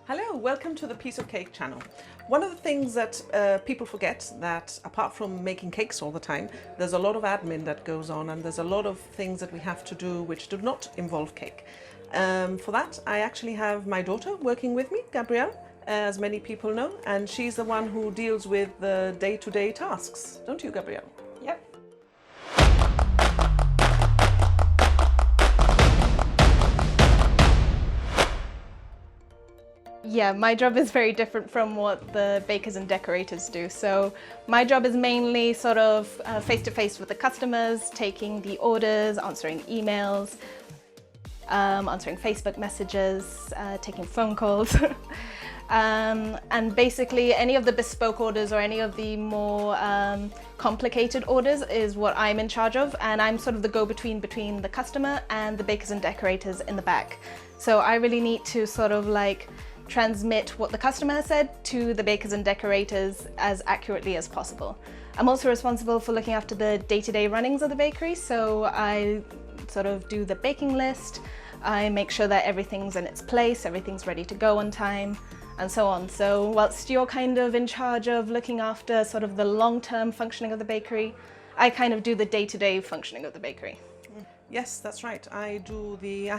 Hello, welcome to the Piece of Cake channel. One of the things that people forget that apart from making cakes all the time, there's a lot of admin that goes on and there's a lot of things that we have to do which do not involve cake. For that, I actually have my daughter working with me, Gabrielle, as many people know, and she's the one who deals with the day-to-day tasks. Don't you, Gabrielle? Yep. Yeah, my job is very different from what the bakers and decorators do. So my job is mainly sort of face-to-face with the customers, taking the orders, answering emails, answering Facebook messages, taking phone calls. And basically any of the bespoke orders or any of the more complicated orders is what I'm in charge of, and I'm sort of the go-between between the customer and the bakers and decorators in the back. So I really need to sort of like transmit what the customer has said to the bakers and decorators as accurately as possible. I'm also responsible for looking after the day-to-day runnings of the bakery, so I sort of do the baking list, I make sure that everything's in its place, everything's ready to go on time, and so on. So whilst you're kind of in charge of looking after sort of the long-term functioning of the bakery, I kind of do the day-to-day functioning of the bakery. Yes, that's right. I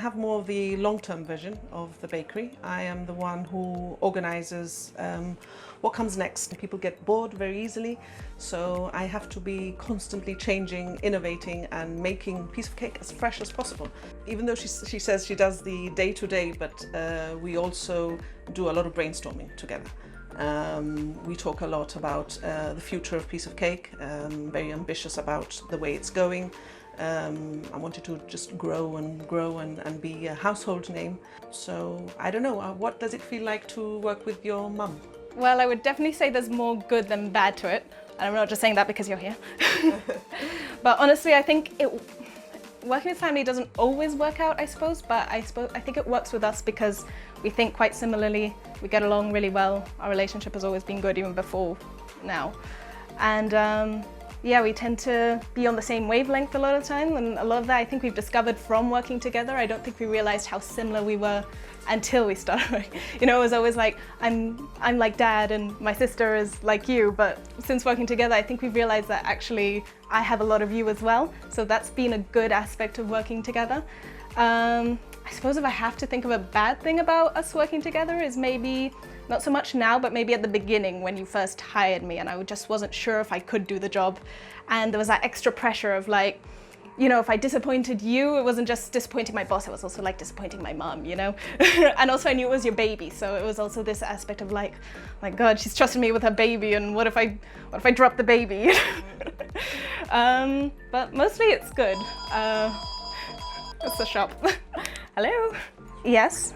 have more of the long-term vision of the bakery. I am the one who organizes what comes next. People get bored very easily, so I have to be constantly changing, innovating and making a piece of cake as fresh as possible. Even though she says she does the day-to-day, but we also do a lot of brainstorming together. We talk a lot about the future of Piece of Cake, very ambitious about the way it's going. I wanted to just grow and be a household name. So I don't know, what does it feel like to work with your mum? Well, I would definitely say there's more good than bad to it. And I'm not just saying that because you're here. But honestly, I think working with family doesn't always work out, I suppose, but I think it works with us because we think quite similarly, we get along really well, our relationship has always been good even before now. And yeah, we tend to be on the same wavelength a lot of the time, and a lot of that I think we've discovered from working together. I don't think we realized how similar we were until we started working. You know, it was always like, I'm like Dad and my sister is like you, but since working together I think we've realized that actually I have a lot of you as well, so that's been a good aspect of working together. I suppose if I have to think of a bad thing about us working together is maybe, not so much now, but maybe at the beginning when you first hired me and I just wasn't sure if I could do the job. And there was that extra pressure of like, you know, if I disappointed you, it wasn't just disappointing my boss, it was also like disappointing my mum, you know? And also I knew it was your baby, so it was also this aspect of like, my God, she's trusting me with her baby, and what if I drop the baby? But mostly it's good. It's the shop. Hello? Yes?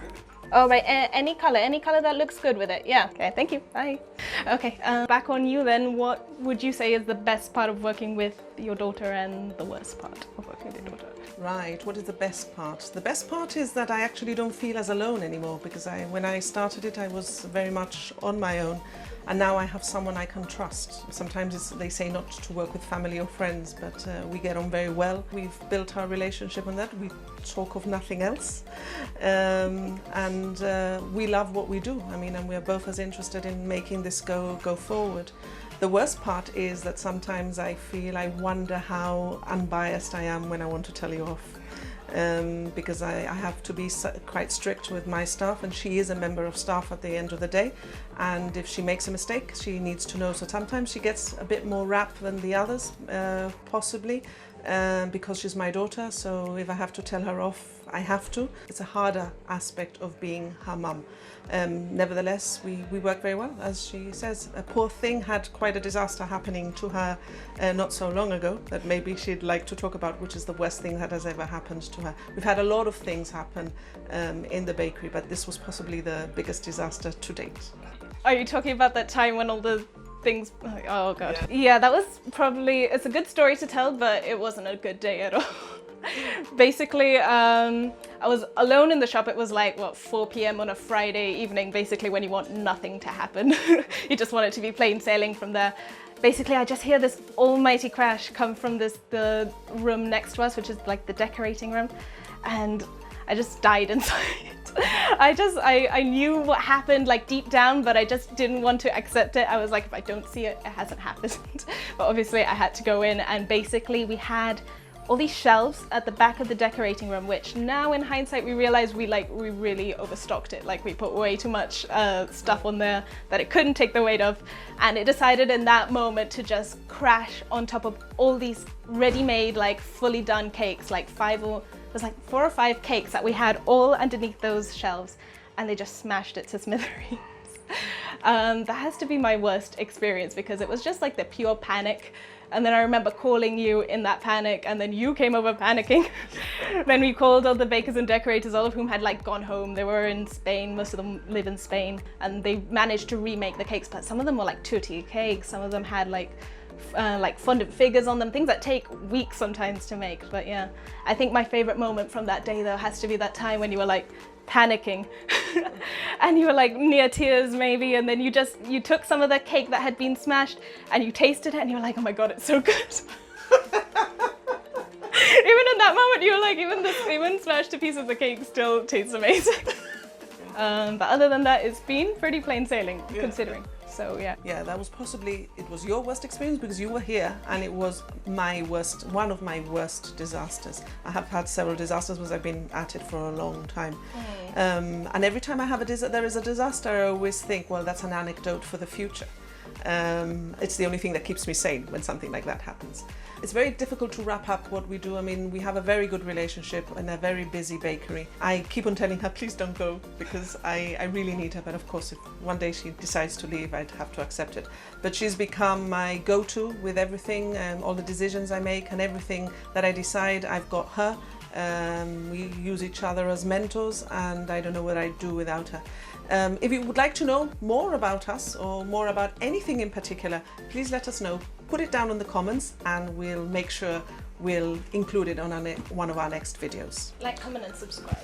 Oh, right, any color that looks good with it. Yeah, okay, thank you, bye. Okay, back on you then, what would you say is the best part of working with your daughter and the worst part of working with your daughter? Right, what is the best part? The best part is that I actually don't feel as alone anymore, because when I started it I was very much on my own, and now I have someone I can trust. Sometimes they say not to work with family or friends, but we get on very well. We've built our relationship on that. We talk of nothing else, and we love what we do. I mean, and we are both as interested in making this go forward. The worst part is that sometimes I wonder how unbiased I am when I want to tell you off. Because I have to be quite strict with my staff, and she is a member of staff at the end of the day, and if she makes a mistake she needs to know. So sometimes she gets a bit more rap than the others, possibly because she's my daughter, so if I have to tell her off I have to. It's a harder aspect of being her mum. Nevertheless, we work very well, as she says. A poor thing had quite a disaster happening to her not so long ago that maybe she'd like to talk about, which is the worst thing that has ever happened to her. We've had a lot of things happen in the bakery, but this was possibly the biggest disaster to date. Are you talking about that time when all the things, oh God. Yeah, that was probably, it's a good story to tell, but it wasn't a good day at all. Basically, I was alone in the shop. It was like, what, 4 p.m. on a Friday evening, basically when you want nothing to happen. You just want it to be plain sailing from there. Basically, I just hear this almighty crash come from the room next to us, which is like the decorating room, and I just died inside. I knew what happened like deep down, but I just didn't want to accept it. I was like, if I don't see it, it hasn't happened. But obviously I had to go in, and basically we had all these shelves at the back of the decorating room, which now in hindsight we realized we really overstocked it. Like we put way too much stuff on there that it couldn't take the weight of, and it decided in that moment to just crash on top of all these ready-made, like fully done cakes, like there's like 4 or 5 cakes that we had all underneath those shelves, and they just smashed it to smithereens. That has to be my worst experience, because it was just like the pure panic. And then I remember calling you in that panic, and then you came over panicking. Then we called all the bakers and decorators, all of whom had like gone home. They were in Spain, most of them live in Spain, and they managed to remake the cakes, but some of them were like tutti cakes, some of them had like fondant figures on them, things that take weeks sometimes to make. But yeah, I think my favorite moment from that day though has to be that time when you were like panicking and you were like near tears maybe, and then you took some of the cake that had been smashed and you tasted it and you were like, oh my god, it's so good. Even in that moment you were like, even smashed to pieces of cake still tastes amazing. But other than that, it's been pretty plain sailing, considering. So yeah. Yeah, that was it was your worst experience because you were here, and it was one of my worst disasters. I have had several disasters because I've been at it for a long time. And every time I have there is a disaster, I always think, well, that's an anecdote for the future. It's the only thing that keeps me sane when something like that happens. It's very difficult to wrap up what we do. I mean, we have a very good relationship and a very busy bakery. I keep on telling her, please don't go, because I really need her. But of course, if one day she decides to leave, I'd have to accept it. But she's become my go-to with everything, all the decisions I make and everything that I decide, I've got her. We use each other as mentors, and I don't know what I'd do without her. If you would like to know more about us or more about anything in particular, please let us know. Put it down in the comments and we'll make sure we'll include it on one of our next videos. Like, comment and subscribe.